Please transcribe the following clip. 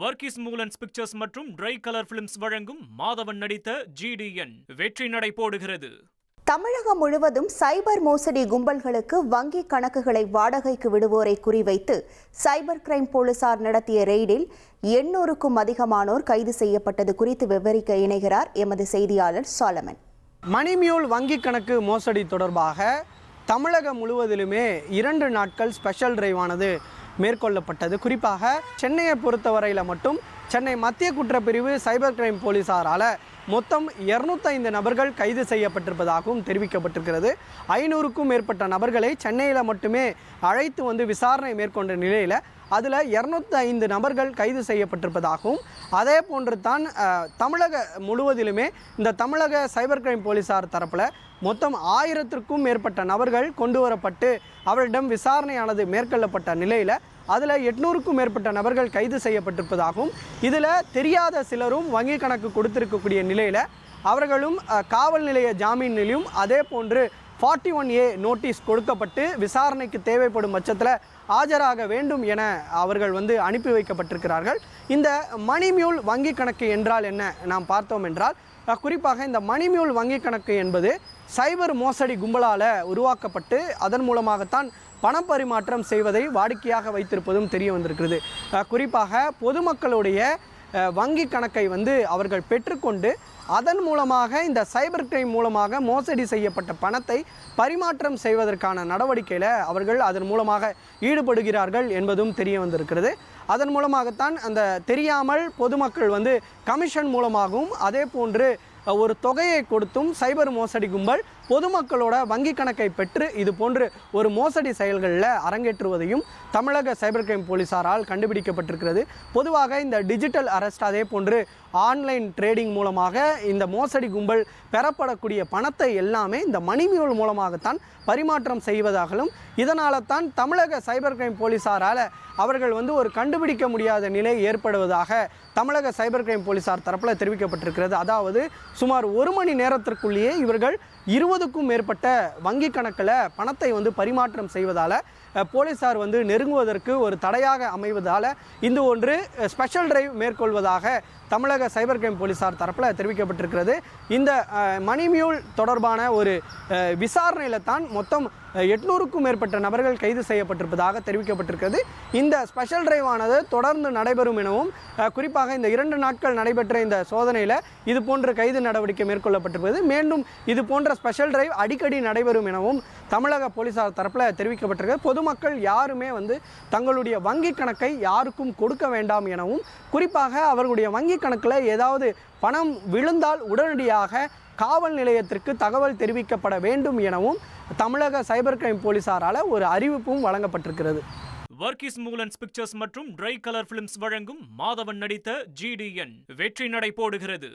Varghese மூலன்ஸ் pictures மற்றும் try colour films வழங்கும் மாதவன் நடித்த GDN வெற்றி நடை போடுகிறது. தமிழகம் முழுவதும் சைபர் மோசடி கும்பல்களுக்கு வங்கி கணக்குகளை வாடகைக்கு விடுவோரை குறிவைத்து சைபர் கிரைம் போலீசார் நடத்திய ரெய்டில் 800க்கும் அதிகமானோர் கைது செய்யப்பட்டது குறித்து விவரிக்க இணைகிறார் எமது செய்தியாளர் சாலமன். மணிமியூல் வங்கி கணக்கு மோசடி தொடர்பாக தமிழகம் முழுவதிலுமே 2 நாட்கள் ஸ்பெஷல் டிரைவானது மேற்கொள்ளப்பட்டது. குறிப்பாக சென்னையை பொறுத்தவரையில் மட்டும் சென்னை மத்திய குற்றப்பிரிவு சைபர் கிரைம் போலீசாரால் மொத்தம் 205 நபர்கள் கைது செய்யப்பட்டிருப்பதாகவும் தெரிவிக்கப்பட்டிருக்கிறது. 500க்கும் மேற்பட்ட நபர்களை சென்னையில் மட்டுமே அழைத்து விசாரணை மேற்கொண்ட நிலையில் அதில் 205 நபர்கள் கைது செய்யப்பட்டிருப்பதாகவும் அதே போன்று தான் தமிழக முழுவதிலுமே இந்த தமிழக சைபர் கிரைம் போலீசார் தரப்பில் மொத்தம் 1000க்கும் மேற்பட்ட நபர்கள் கொண்டு வரப்பட்டு அவரிடம் விசாரணையானது மேற்கொள்ளப்பட்ட நிலையில் அதில் 800க்கும் மேற்பட்ட நபர்கள் கைது செய்யப்பட்டிருப்பதாகவும் இதில் தெரியாத சிலரும் வங்கி கணக்கு கொடுத்திருக்கக்கூடிய நிலையில் அவர்களும் காவல் நிலைய ஜாமீனிலும் அதே போன்று 41A நோட்டீஸ் கொடுக்கப்பட்டு விசாரணைக்கு தேவைப்படும் பட்சத்தில் ஆஜராக வேண்டும் என அவர்கள் அனுப்பி வைக்கப்பட்டிருக்கிறார்கள். இந்த மணிமியூல் வங்கி கணக்கு என்றால் என்ன நாம் பார்த்தோம் என்றால், குறிப்பாக இந்த மணிமியூல் வங்கி கணக்கு என்பது சைபர் மோசடி கும்பலால் உருவாக்கப்பட்டு அதன் மூலமாகத்தான் பணப்பரிமாற்றம் செய்வதை வாடிக்கையாக வைத்திருப்பதும் தெரிய வந்திருக்கிறது. குறிப்பாக பொதுமக்களுடைய வங்கி கணக்கை அவர்கள் பெற்றுக்கொண்டு அதன் மூலமாக இந்த சைபர் கிரைம் மூலமாக மோசடி செய்யப்பட்ட பணத்தை பரிமாற்றம் செய்வதற்கான நடவடிக்கையில் அவர்கள் அதன் மூலமாக ஈடுபடுகிறார்கள் என்பதும் தெரிய வந்திருக்கிறது. அதன் மூலமாகத்தான் அந்த தெரியாமல் பொதுமக்கள் கமிஷன் மூலமாகவும் அதே போன்று ஒரு தொகையை கொடுத்தும் சைபர் மோசடி கும்பல் பொதுமக்களோட வங்கி கணக்கை பெற்று இது போன்று ஒரு மோசடி செயல்களில் அரங்கேற்றுவதையும் தமிழக சைபர் கிரைம் போலீசாரால் கண்டுபிடிக்கப்பட்டிருக்கிறது. பொதுவாக இந்த டிஜிட்டல் அரெஸ்ட் அதே போன்று ஆன்லைன் ட்ரேடிங் மூலமாக இந்த மோசடி கும்பல் பெறப்படக்கூடிய பணத்தை எல்லாமே இந்த மணிமியூல் மூலமாகத்தான் பரிமாற்றம் செய்வதாகவும் இதனால தான் தமிழக சைபர் கிரைம் போலீசாரால் அவர்கள் ஒரு கண்டுபிடிக்க முடியாத நிலை ஏற்படுவதாக தமிழக சைபர் கிரைம் போலீசார் தரப்பில் தெரிவிக்கப்பட்டிருக்கிறது. அதாவது சுமார் 1 மணி நேரத்திற்குள்ளேயே இவர்கள் 20க்கும் மேற்பட்ட வங்கி கணக்கில் பணத்தை பரிமாற்றம் செய்வதால் போலீசார் நெருங்குவதற்கு ஒரு தடையாக அமைவதால் இந்த ஒன்று ஸ்பெஷல் டிரைவ் மேற்கொள்வதாக தமிழக சைபர் கிரைம் போலீசார் தரப்பில் தெரிவிக்கப்பட்டிருக்கிறது. இந்த மணிமியூல் தொடர்பான ஒரு விசாரணையில் தான் மொத்தம் 800க்கும் மேற்பட்ட நபர்கள் கைது செய்யப்பட்டிருப்பதாக தெரிவிக்கப்பட்டிருக்கிறது. இந்த ஸ்பெஷல் டிரைவானது தொடர்ந்து நடைபெறும் எனவும் குறிப்பாக இந்த 2 நாட்கள் நடைபெற்ற இந்த சோதனையில் இது போன்ற கைது நடவடிக்கை மேற்கொள்ளப்பட்டிருப்பது மீண்டும் இது போன்ற ஸ்பெஷல் டிரைவ் அடிக்கடி நடைபெறும் எனவும் தமிழக போலீசார் தரப்பில் தெரிவிக்கப்பட்டிருக்கிறது. பொதுமக்கள் யாருமே தங்களுடைய வங்கி கணக்கை யாருக்கும் கொடுக்க வேண்டாம் எனவும் குறிப்பாக அவர்களுடைய வங்கி கணக்கில் ஏதாவது பணம் விழுந்தால் உடனடியாக காவல் நிலையத்திற்கு தகவல் தெரிவிக்கப்பட வேண்டும் எனவும் தமிழக சைபர் கிரைம் போலீசாரால் ஒரு அறிவிப்பும் வழங்கப்பட்டிருக்கிறது. வர்கீஸ் மூலன்ஸ் பிக்சர்ஸ் மற்றும் ட்ரை கலர் பிலிம்ஸ் வழங்கும் மாதவன் நடித்த GDN வெற்றி நடை போடுகிறது.